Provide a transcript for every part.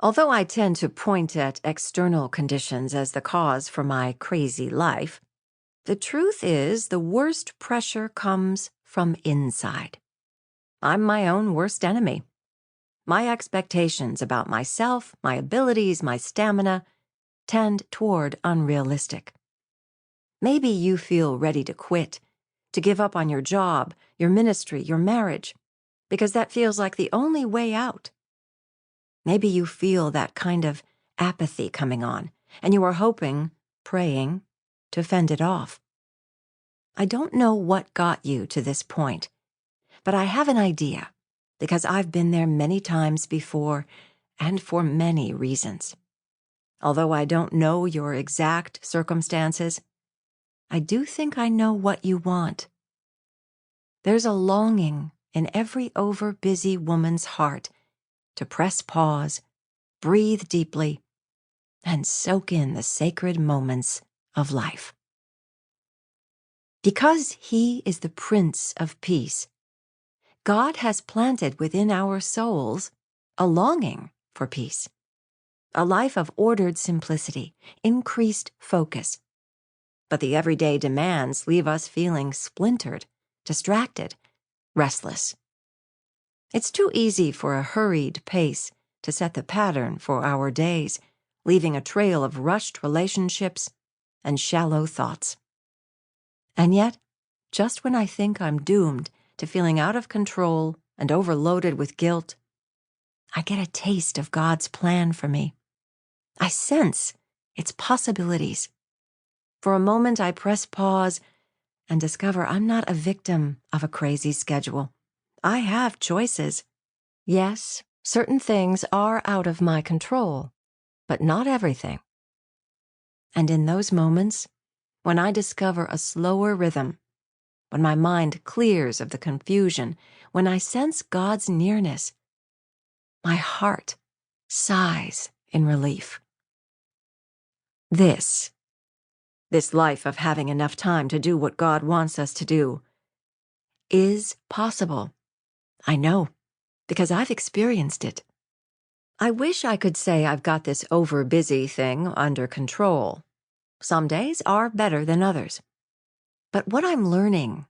Although I tend to point at external conditions as the cause for my crazy life, the truth is the worst pressure comes from inside. I'm my own worst enemy. My expectations about myself, my abilities, my stamina tend toward unrealistic. Maybe you feel ready to quit, to give up on your job, your ministry, your marriage, because that feels like the only way out. Maybe you feel that kind of apathy coming on, and you are hoping, praying, to fend it off. I don't know what got you to this point, but I have an idea, because I've been there many times before, and for many reasons. Although I don't know your exact circumstances, I do think I know what you want. There's a longing in every overbusy woman's heart to press pause, breathe deeply, and soak in the sacred moments of life. Because He is the Prince of Peace, God has planted within our souls a longing for peace, a life of ordered simplicity, increased focus. But the everyday demands leave us feeling splintered, distracted, restless. It's too easy for a hurried pace to set the pattern for our days, leaving a trail of rushed relationships and shallow thoughts. And yet, just when I think I'm doomed to feeling out of control and overloaded with guilt, I get a taste of God's plan for me. I sense its possibilities. For a moment, I press pause and discover I'm not a victim of a crazy schedule. I have choices. Yes, certain things are out of my control, but not everything. And in those moments, when I discover a slower rhythm, when my mind clears of the confusion, when I sense God's nearness, my heart sighs in relief. This life of having enough time to do what God wants us to do, is possible. I know, because I've experienced it. I wish I could say I've got this overbusy thing under control. Some days are better than others. But what I'm learning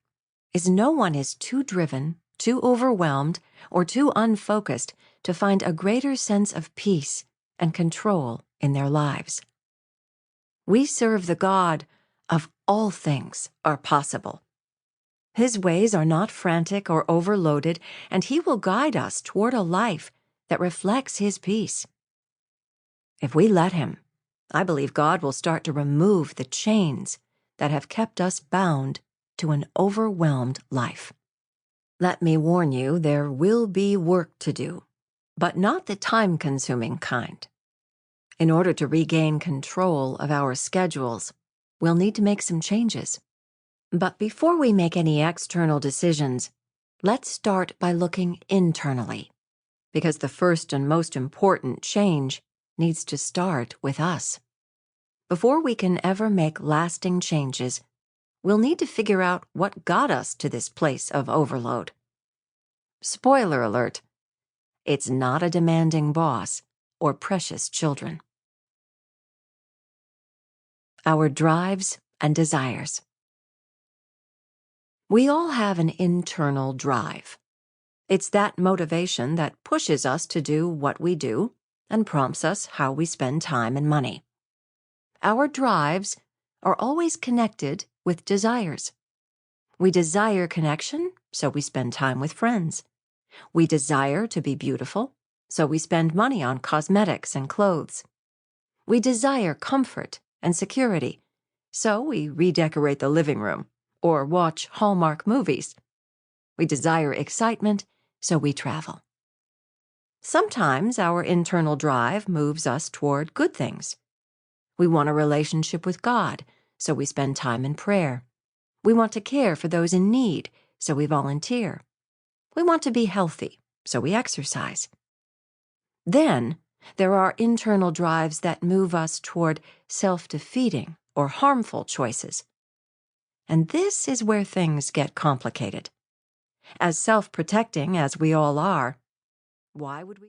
is no one is too driven, too overwhelmed, or too unfocused to find a greater sense of peace and control in their lives. We serve the God of all things are possible. His ways are not frantic or overloaded, and He will guide us toward a life that reflects His peace. If we let Him, I believe God will start to remove the chains that have kept us bound to an overwhelmed life. Let me warn you, there will be work to do, but not the time-consuming kind. In order to regain control of our schedules, we'll need to make some changes. But before we make any external decisions, let's start by looking internally, because the first and most important change needs to start with us. Before we can ever make lasting changes, we'll need to figure out what got us to this place of overload. Spoiler alert, it's not a demanding boss or precious children. Our drives and desires. We all have an internal drive. It's that motivation that pushes us to do what we do and prompts us how we spend time and money. Our drives are always connected with desires. We desire connection, so we spend time with friends. We desire to be beautiful, so we spend money on cosmetics and clothes. We desire comfort and security, so we redecorate the living room or watch Hallmark movies. We desire excitement, so we travel. Sometimes our internal drive moves us toward good things. We want a relationship with God, so we spend time in prayer. We want to care for those in need, so we volunteer. We want to be healthy, so we exercise. Then, there are internal drives that move us toward self-defeating or harmful choices. And this is where things get complicated. As self-protecting as we all are, why would we